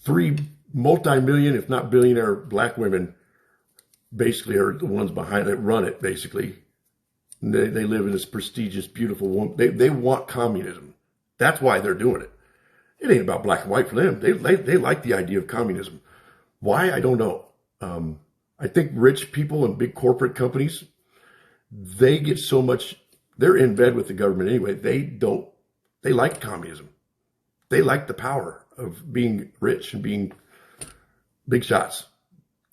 3 multi-million, if not billionaire, black women basically are the ones behind it, run it basically. And they live in this prestigious, beautiful woman. They want communism. That's why they're doing it. It ain't about black and white for them. They like the idea of communism. Why? I don't know. I think rich people and big corporate companies, they get so much, they're in bed with the government anyway. They like communism. They like the power of being rich and being big shots.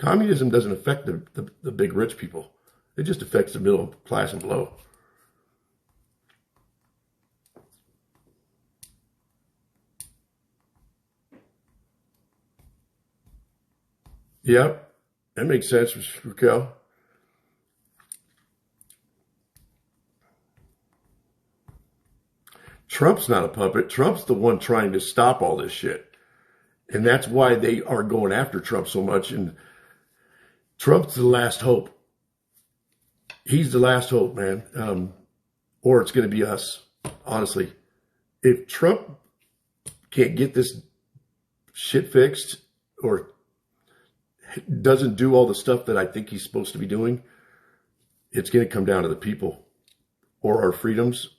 Communism doesn't affect the big rich people. It just affects the middle class and below. Yep, that makes sense, Raquel. Trump's not a puppet. Trump's the one trying to stop all this shit. And that's why they are going after Trump so much. And Trump's the last hope. He's the last hope, man. Or it's going to be us, honestly. If Trump can't get this shit fixed or doesn't do all the stuff that I think he's supposed to be doing, it's going to come down to the people or our freedoms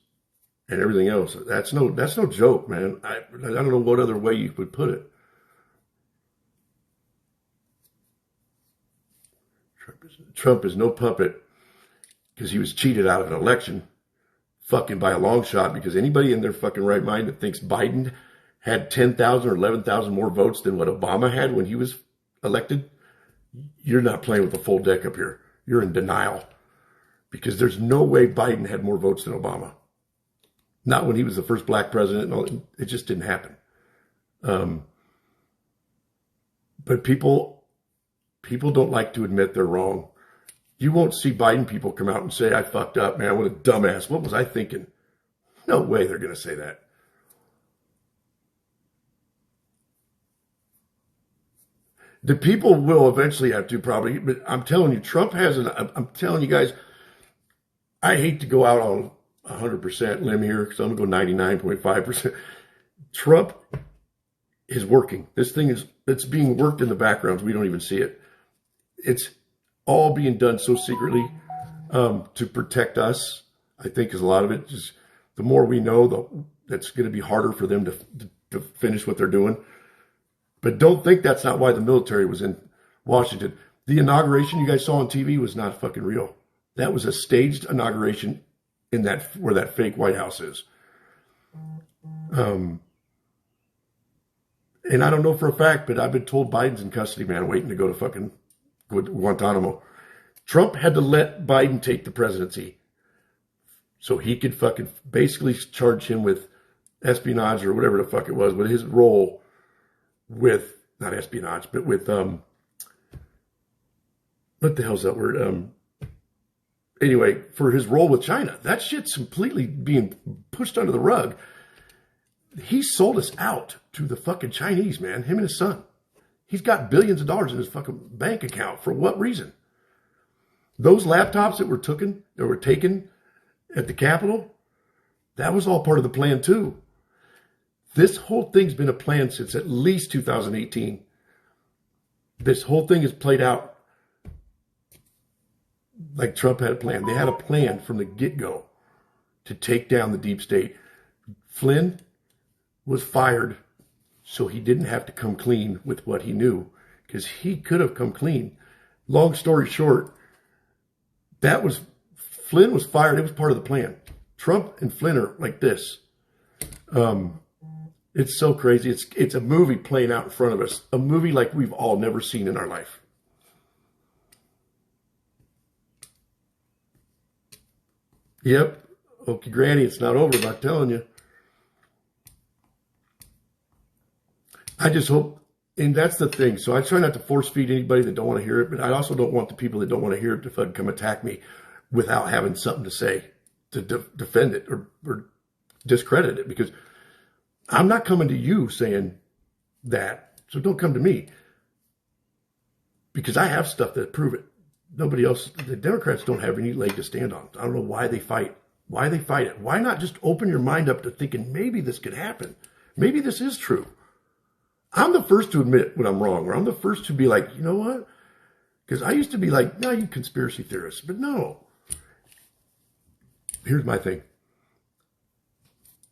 and everything else. That's no joke, man. I don't know what other way you could put it. Trump is no puppet because he was cheated out of an election fucking by a long shot, because anybody in their fucking right mind that thinks Biden had 10,000 or 11,000 more votes than what Obama had when he was elected, you're not playing with a full deck up here. You're in denial, because there's no way Biden had more votes than Obama. Not when he was the first black president. It just didn't happen. But people don't like to admit they're wrong. You won't see Biden people come out and say, I fucked up, man. What a dumbass. What was I thinking? No way they're going to say that. The people will eventually have to, probably, but I'm telling you, Trump has I'm telling you guys, I hate to go out on 100% limb here, because I'm going to go 99.5%. Trump is working. This thing it's being worked in the background. We don't even see it. It's all being done so secretly to protect us. I think is a lot of it. Just the more we know, that's going to be harder for them to finish what they're doing. But don't think that's not why the military was in Washington. The inauguration you guys saw on TV was not fucking real. That was a staged inauguration in where that fake White House is. And I don't know for a fact, but I've been told Biden's in custody, man, waiting to go to fucking Guantanamo. Trump had to let Biden take the presidency so he could fucking basically charge him with espionage or whatever the fuck it was, with his role with, not espionage, but with, what the hell's that word? Anyway, for his role with China. That shit's completely being pushed under the rug. He sold us out to the fucking Chinese, man, him and his son. He's got billions of dollars in his fucking bank account. For what reason? Those laptops that were taken at the Capitol, that was all part of the plan too. This whole thing's been a plan since at least 2018. This whole thing is played out like Trump had a plan. They had a plan from the get-go to take down the deep state. Flynn was fired so he didn't have to come clean with what he knew, because he could have come clean. Long story short, Flynn was fired. It was part of the plan. Trump and Flynn are like this. It's so crazy. It's a movie playing out in front of us. A movie like we've all never seen in our life. Yep. Okay, Granny, it's not over, I'm telling you. I just hope, and that's the thing. So I try not to force feed anybody that don't want to hear it, but I also don't want the people that don't want to hear it to fucking come attack me without having something to say to defend it or discredit it, because I'm not coming to you saying that. So don't come to me, because I have stuff that prove it. Nobody else, the Democrats don't have any leg to stand on. I don't know why they fight. Why they fight it. Why not just open your mind up to thinking maybe this could happen? Maybe this is true. I'm the first to admit when I'm wrong, or I'm the first to be like, you know what? Because I used to be like, no, you conspiracy theorists. But no. Here's my thing.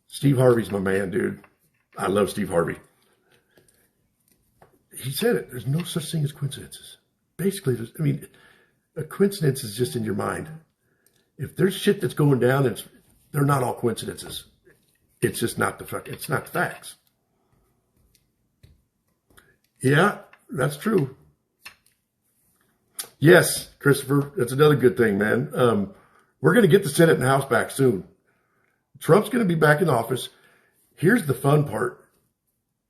Steve Harvey's my man, dude. I love Steve Harvey. He said it. There's no such thing as coincidences. Basically, a coincidence is just in your mind. If there's shit that's going down, they're not all coincidences. It's just not it's not the facts. Yeah, that's true. Yes, Christopher, that's another good thing, man. We're going to get the Senate and House back soon. Trump's going to be back in office. Here's the fun part.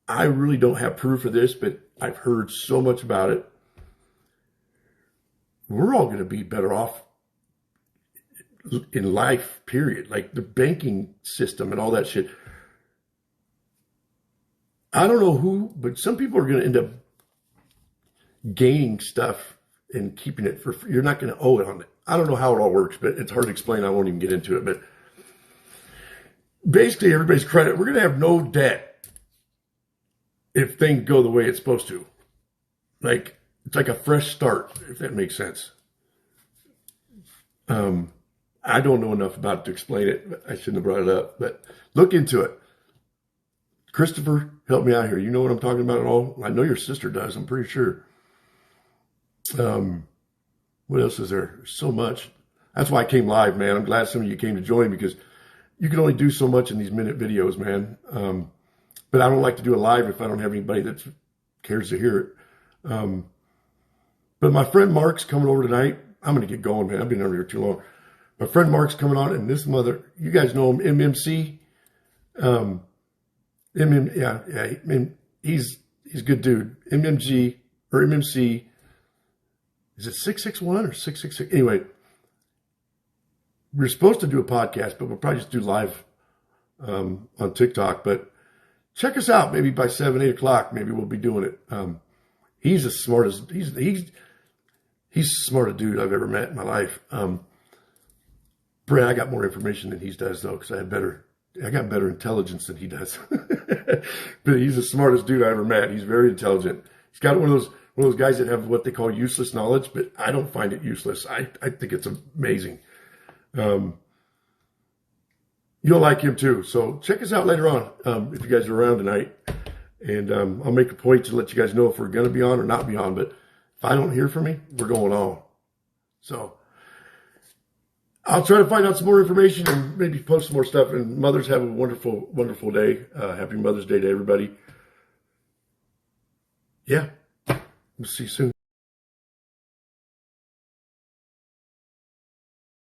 I really don't have proof of this, but I've heard so much about it. We're all going to be better off in life, period. Like the banking system and all that shit. I don't know who, but some people are going to end up gaining stuff and keeping it for free. You're not going to owe it on it. I don't know how it all works, but it's hard to explain. I won't even get into it. But basically, everybody's credit. We're going to have no debt if things go the way it's supposed to. Like, it's like a fresh start, if that makes sense. I don't know enough about it to explain it. I shouldn't have brought it up, but look into it. Christopher, help me out here. You know what I'm talking about at all? I know your sister does. I'm pretty sure. What else is there? There's so much. That's why I came live, man. I'm glad some of you came to join because you can only do so much in these minute videos, man. But I don't like to do a live if I don't have anybody that cares to hear it. But my friend Mark's coming over tonight. I'm going to get going, man. I've been over here too long. My friend Mark's coming on, and this mother, you guys know him, MMC. He's a good dude. MMC. Is it 661 or 666? Anyway, we're supposed to do a podcast, but we'll probably just do live on TikTok. But check us out. Maybe by 7, 8 o'clock, maybe we'll be doing it. He's as smart as he's the smartest dude I've ever met in my life. Brad, I got more information than he does though, because I got better intelligence than he does. But he's the smartest dude I ever met. He's very intelligent. He's got one of those guys that have what they call useless knowledge, but I don't find it useless. I think it's amazing. You'll like him too. So check us out later on if you guys are around tonight. And I'll make a point to let you guys know if we're going to be on or not be on. But if I don't hear from you, we're going on. So I'll try to find out some more information and maybe post some more stuff. And mothers, have a wonderful, wonderful day. Happy Mother's Day to everybody. Yeah. We'll see you soon.